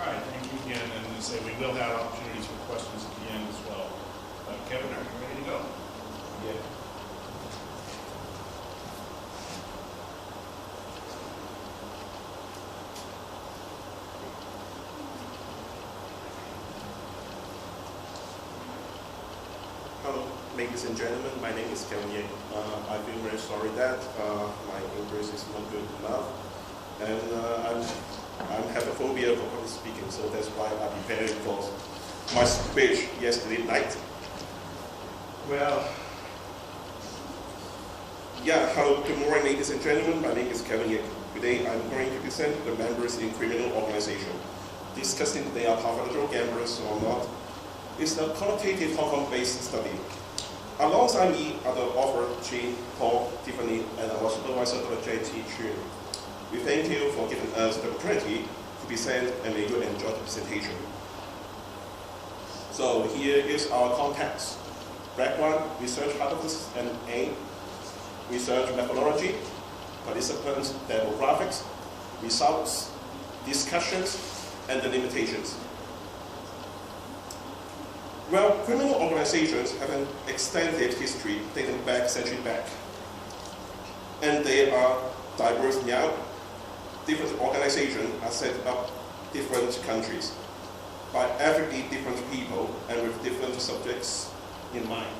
right, thank you again, and as I say, we will have opportunities for questions at the end as well. Kevin, are you ready to go? Yeah. Hello, ladies and gentlemen. My name is Kevin Yang. I feel very sorry that my English is not good enough, and I have a phobia for public speaking, so that's why I prepared for my speech yesterday night. Well, yeah, hello, good morning, ladies and gentlemen. My name is Kevin Yang. Today I'm going to present the members in criminal organization, discussing they are pathological gamblers or not. It's a qualitative Hong Kong-based study. Alongside me are the author, Jean, Paul, Tiffany, and our supervisor, Dr. J.T. Chun. We thank you for giving us the opportunity to present, and may you enjoy the presentation. So here is our context. Background, research hypothesis and aim, research methodology, participants, demographics, results, discussions, and the limitations. Well, criminal organizations have an extensive history dating back centuries back. And they are diverse now. Different organizations are set up different countries by ethnically different people and with different subjects in mind.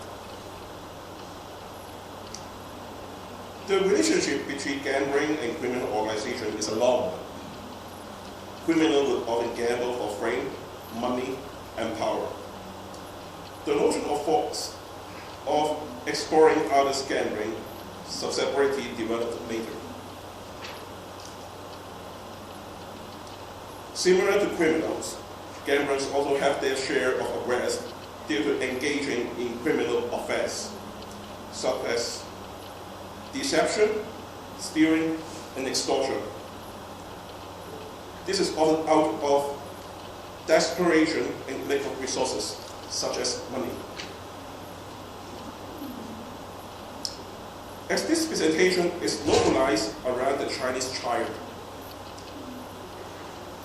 The relationship between gambling and criminal organization is a long one. Criminals would often gamble for fame, money, and power. The notion of force, of exploring others' gambling, susceptibility developed later. Similar to criminals, gamblers also have their share of arrest due to engaging in criminal offense, such as deception, stealing, and extortion. This is often out of desperation and lack of resources, such as money. As this presentation is localized around the Chinese triad,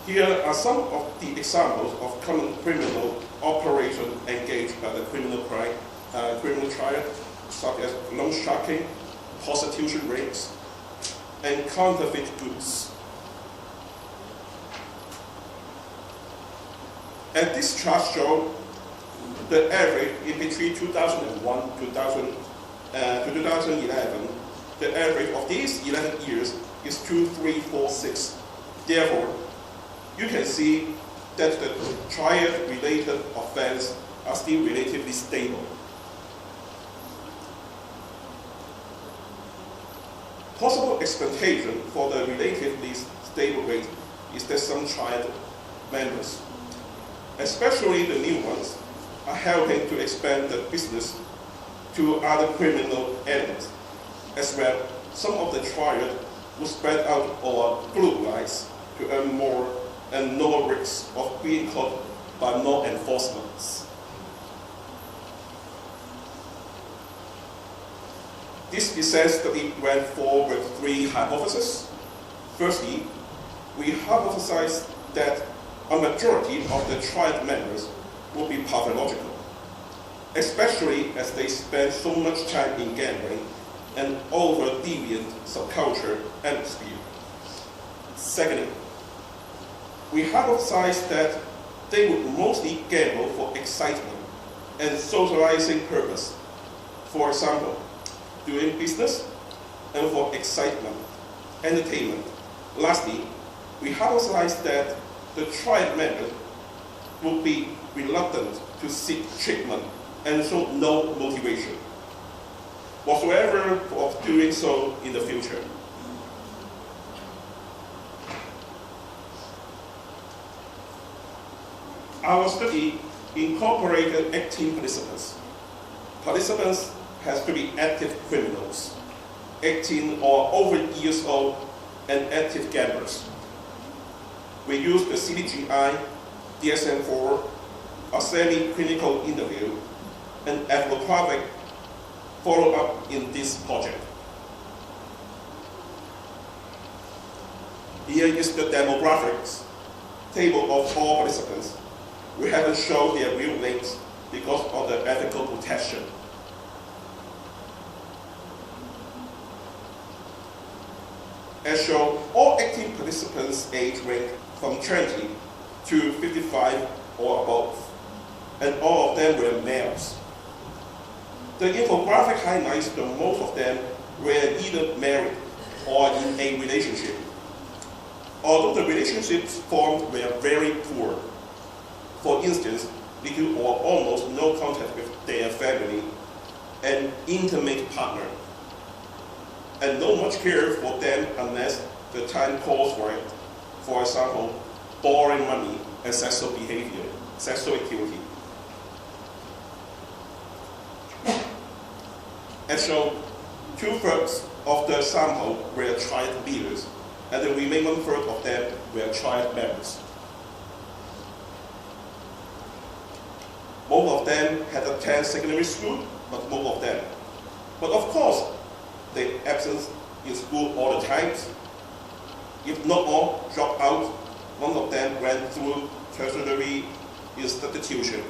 here are some of the examples of common criminal operations engaged by the criminal triad, such as loan sharking, prostitution rings, and counterfeit goods. And this chart shows the average in between 2001 to 2011, the average of these 11 years is 2346. Therefore, you can see that the triad-related offense are still relatively stable. Possible expectation for the relatively stable rate is that some triad members, especially the new ones, are helping to expand the business to other criminal elements. As well, some of the triad will spread out or globalize to earn more and no risk of being caught by law enforcement. This research study went forward with three hypotheses. Firstly, we hypothesized that a majority of the triad members will be pathological, especially as they spend so much time in gambling and over deviant subculture atmosphere. Secondly, we hypothesized that they would mostly gamble for excitement and socializing purpose. For example, doing business and for excitement, entertainment. Lastly, we hypothesized that the triad members would be reluctant to seek treatment and show no motivation whatsoever of doing so in the future. Our study incorporated 18 participants. Participants has to be active criminals, 18 or over years old, and active gamblers. We used the CPGI, DSM-IV, a semi-clinical interview, and ethnographic follow-up in this project. Here is the demographics. table of all participants, we haven't shown their real names because of the ethical protection. As shown, all 18 participants' age range from 20 to 55 or above, and all of them were males. The infographic highlights that most of them were either married or in a relationship. Although the relationships formed were very poor, for instance, little or almost no contact with their family, an intimate partner, and not much care for them unless the time calls for it. For example, borrowing money and sexual behavior, sexual activity. As shown, 2/3 of the sample were triad leaders, and the remaining 1/3 of them were triad members. Most of them had attended secondary school, but most of them. But of course, they absent in school all the time. If not all dropped out, one of them went through tertiary institution.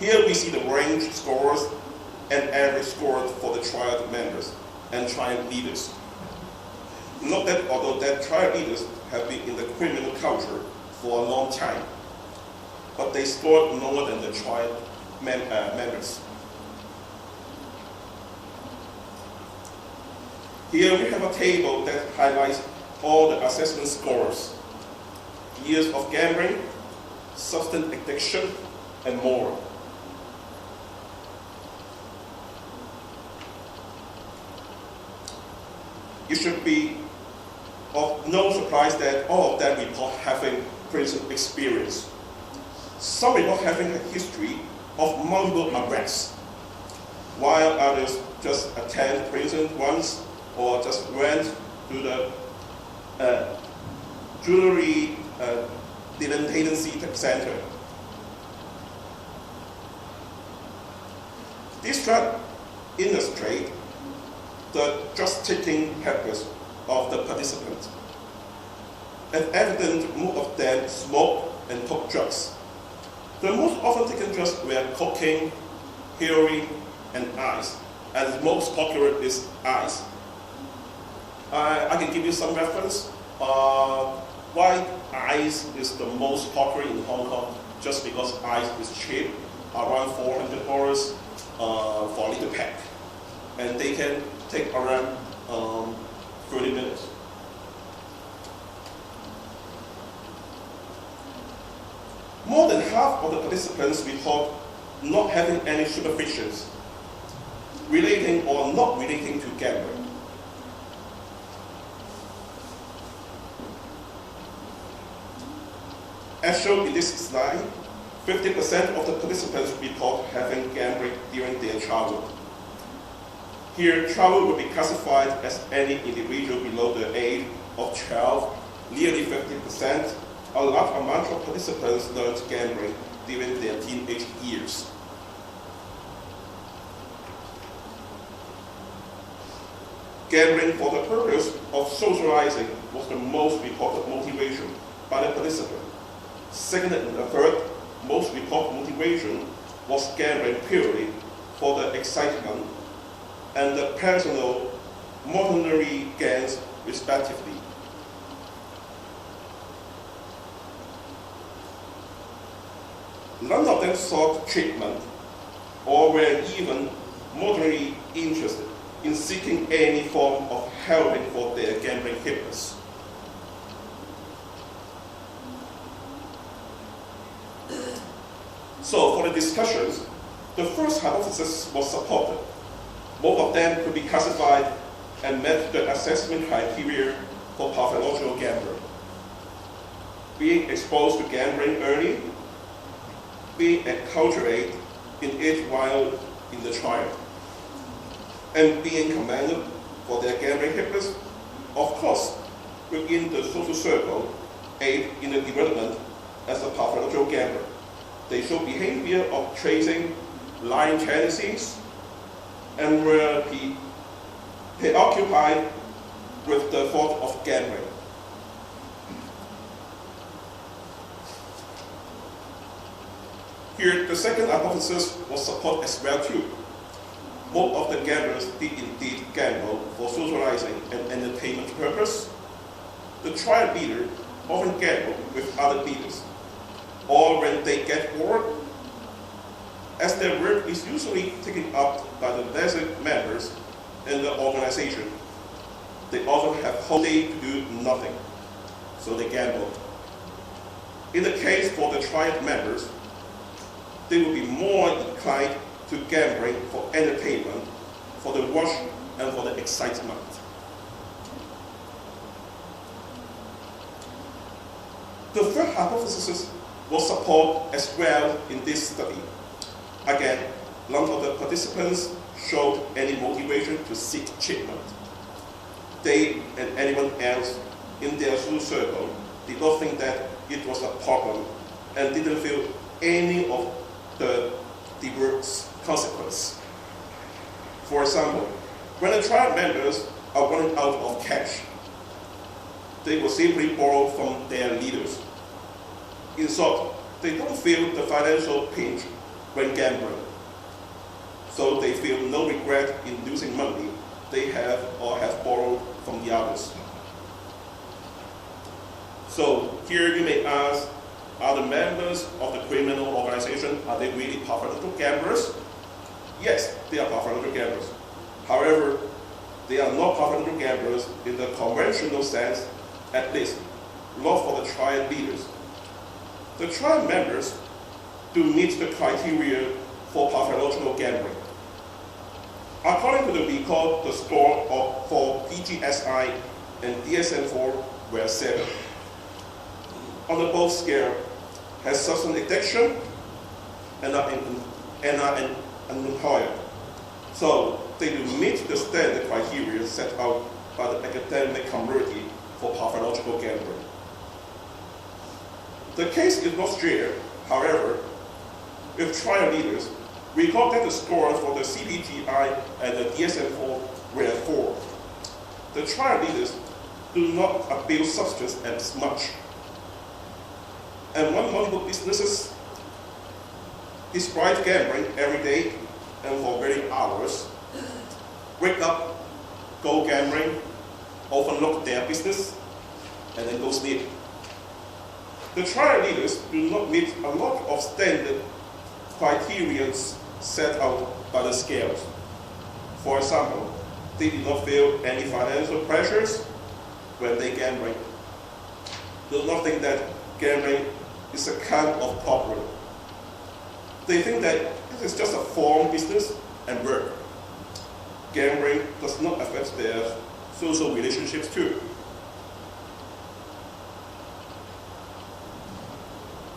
Here we see the range scores and average scores for the triad members and triad leaders. Note that although that triad leaders have been in the criminal culture for a long time, but they scored lower than the triad members. Here we have a table that highlights all the assessment scores, years of gambling, substance addiction, and more. It should be of no surprise that all of them report having prison experience. Some report having a history of multiple arrests, while others just attend prison once or just went to the jewelry delinquency center. This chart illustrates the drug-taking habits of the participants. As evident, most of them smoke and took drugs. The most often taken drugs were cocaine, heroin, and ice, and the most popular is ice. I can give you some reference. Why ice is the most popular in Hong Kong? Just because ice is cheap, around $400 for a little pack, and they can take around 30 minutes. More than half of the participants report not having any supervisions relating or not relating to gambling. As shown in this slide, 50% of the participants report having gambling during their childhood. Here, childhood will be classified as any individual below the age of 12, nearly 50%. A large amount of participants learned gambling during their teenage years. Gambling for the purpose of socializing was the most reported motivation by the participant. Second and third most reported motivation was gambling purely for the excitement and the personal monetary gains, respectively. None of them sought treatment or were even moderately interested in seeking any form of helping for their gambling habits. So for the discussions, the first hypothesis was supported. Both of them could be classified and met the assessment criteria for pathological gambler. Being exposed to gambling early, being enculturated in it while in the trial, and being commended for their gambling habits, of course, within the social circle, aid in the development as a pathological gambler. They show behavior of tracing, lying tendencies, and were preoccupied with the thought of gambling. Here, the second hypothesis was supported as well too. Most of the gamblers did indeed gamble for socializing and entertainment purpose. The triad leader often gamble with other leaders, or when they get bored, as their work is usually taken up by the lesser members in the organization. They often have whole day to do nothing, so they gamble. In the case for the triad members, they will be more inclined to gambling for entertainment, for the rush, and for the excitement. The third hypothesis was supported as well in this study. Again, none of the participants showed any motivation to seek treatment. They and anyone else in their social circle did not think that it was a problem and didn't feel any of the work's consequence. For example, when the triad members are running out of cash, they will simply borrow from their leaders. In short, they don't feel the financial pinch when gambling, so they feel no regret in losing money they have or have borrowed from the others. So here you may ask, are the members of the criminal organization, are they really pathological gamblers? Yes, they are pathological gamblers. However, they are not pathological gamblers in the conventional sense, at least not for the triad leaders. The triad members do meet the criteria for pathological gambling. According to the record, the score for PGSI and DSM-IV were 7. On the both scale, has substance addiction and are unemployed. So they do meet the standard criteria set out by the academic community for pathological gambling. The case is not clear, however, with triad leaders, recall that the scores for the CPGI and the DSM-IV were 4. The triad leaders do not abuse substance as much. And run multiple businesses, despite gambling every day and for many hours, wake up, go gambling, overlook their business, and then go sleep. The triad leaders do not meet a lot of standard criteria set out by the scales. For example, they do not feel any financial pressures when they gambling. Do not think that gambling is a kind of problem. They think that it is just a form business and work. Gambling does not affect their social relationships too.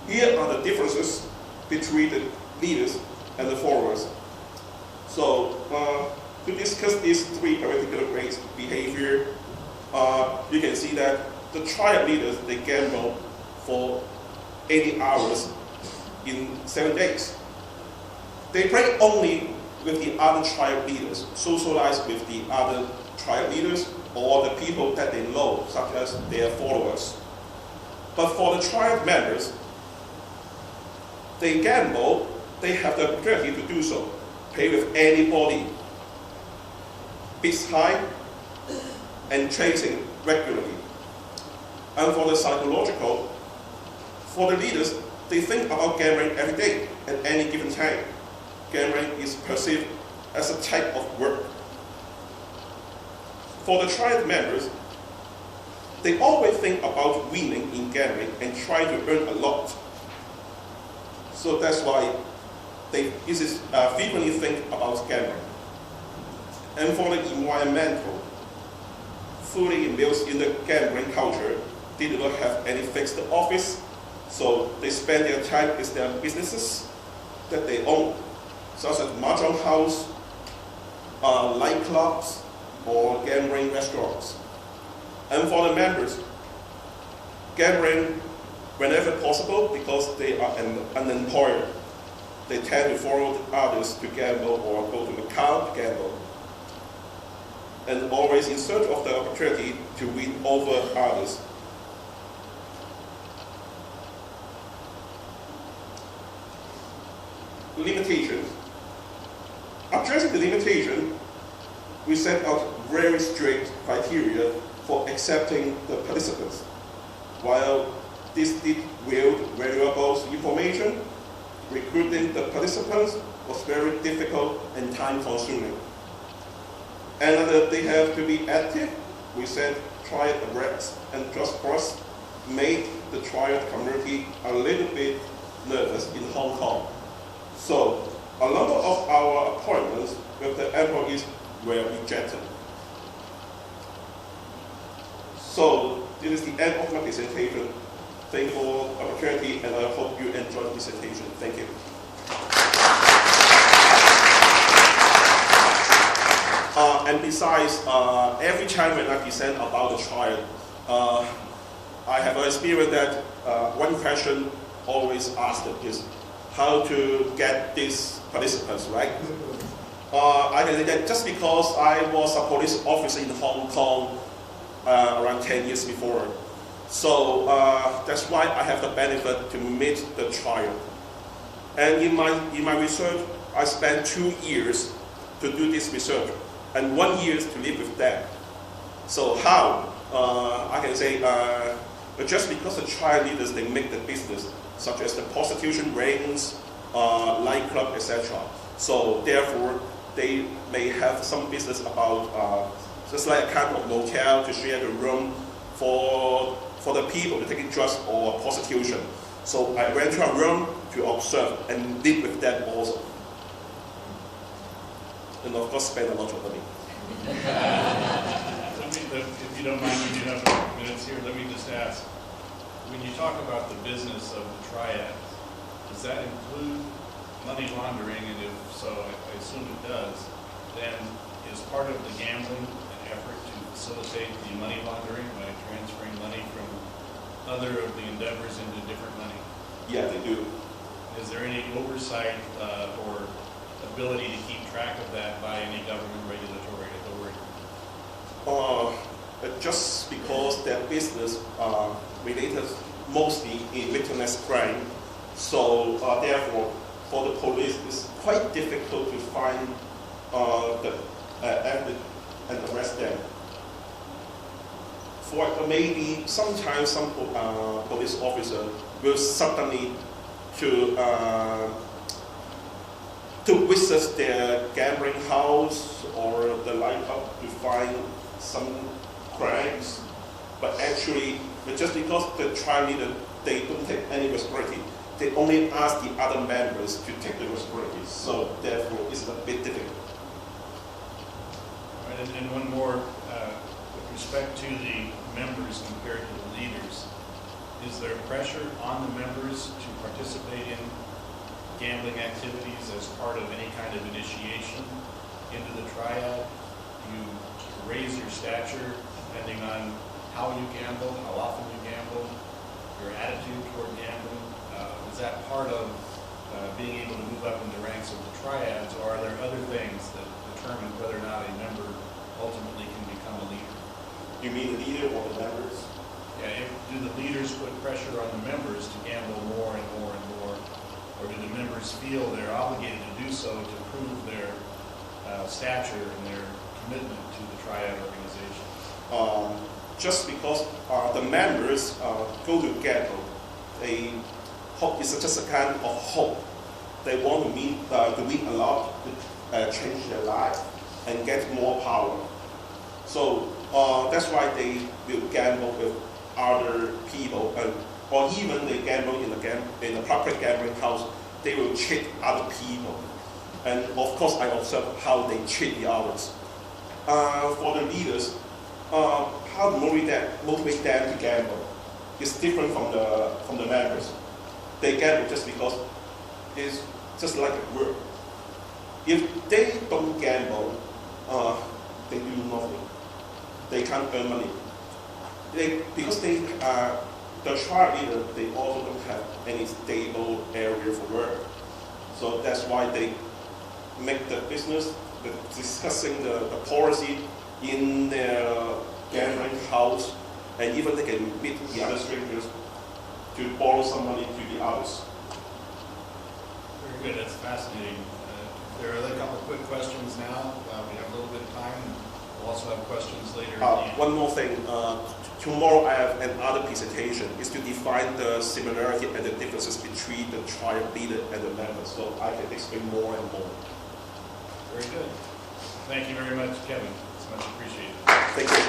Here are the differences between the leaders and the followers. So, to discuss these 3 particular grades behavior, you can see that the triad leaders, they gamble for 80 hours in 7 days. They play only with the other triad leaders, socialize with the other triad leaders or the people that they know, such as their followers. But for the triad members, they gamble, they have the opportunity to do so, play with anybody, bits high, and chasing regularly. And for the psychological, for the leaders, they think about gambling every day at any given time. Gambling is perceived as a type of work. For the triad members, they always think about winning in gambling and try to earn a lot. So that's why they frequently think about gambling. And for the environmental, fully immersed in the gambling culture, they do not have any fixed office, so they spend their time with their businesses that they own, such as mahjong house, nightclubs, or gambling restaurants. And for the members, gambling whenever possible because they are unemployed. They tend to follow others to gamble or go to Macau to gamble. and always in search of the opportunity to win over others. Limitations. Addressing the limitation, we set out very strict criteria for accepting the participants. While this did wield valuable information, recruiting the participants was very difficult and time-consuming. And they have to be active. We said triad arrests and just cross made the triad community a little bit nervous in Hong Kong. So a number of our appointments with the employees were rejected. So this is the end of my presentation. Thank you for the opportunity, and I hope you enjoyed the presentation. Thank you. And besides, every time when I present about the trial, I have an experience that one question always asked is how to get these participants, right? I can say that just because I was a police officer in Hong Kong around 10 years before, so that's why I have the benefit to meet the trial. And in my research, I spent 2 years to do this research and 1 year to live with them. So how? I can say just because the trial leaders, they make the business, such as the prostitution rings, nightclub, etc. So therefore, they may have some business about just like a kind of motel to share the room for the people to take drugs or prostitution. So I went to a room to observe and live with them also. And of course, spend a lot of money. If you don't mind, we do have a few minutes here. Let me just ask, when you talk about the business of the triad, does that include money laundering? And if so, I assume it does. Then is part of the gambling an effort to facilitate the money laundering by transferring money from other of the endeavors into different money? Yeah, they do. Is there any oversight or ability to keep track of that by any government regulatory authority? Just because their business related mostly in victimless crime, so therefore for the police it's quite difficult to find the evidence and arrest them. For maybe sometimes some police officer will suddenly to visit their gambling house or the nightclub to find some crimes, but actually, just because the trial leader, they don't take any responsibility, they only ask the other members to take the responsibility. So therefore, it's a bit difficult. All right, and one more, with respect to the members compared to the leaders, is there pressure on the members to participate in gambling activities as part of any kind of initiation into the triad? You raise your stature depending on how you gamble, how often you gamble, your attitude toward gambling. Is that part of being able to move up in the ranks of the triads, or are there other things that determine whether or not a member ultimately can become a leader? You mean the leader or the members? Yeah, do the leaders put pressure on the members to gamble more and more and more, or do the members feel they're obligated to do so to prove their stature and their commitment to the triad organization? Just because the members go to gamble, they hope it's just a kind of hope. They want to win a lot, to change their life and get more power. So that's why they will gamble with other people, or even they gamble in a public gambling house. They will cheat other people, and of course I observe how they cheat the others. For the leaders, how to motivate them to gamble is different from the members. They gamble just because it's just like a work. If they don't gamble, they do nothing. They can't earn money. Because the trial leader, they also don't have any stable area for work. So that's why they make the business, discussing the policy in their gambling house, and even they can meet the other strangers to borrow some money to the others. Very good, that's fascinating. There are a couple of quick questions now. We have a little bit of time. We'll also have questions later. One more thing. Tomorrow I have another presentation. Is to define the similarity and the differences between the triad leader and the members. So I can explain more and more. Very good. Thank you very much, Kevin. It's much appreciated. Thank you.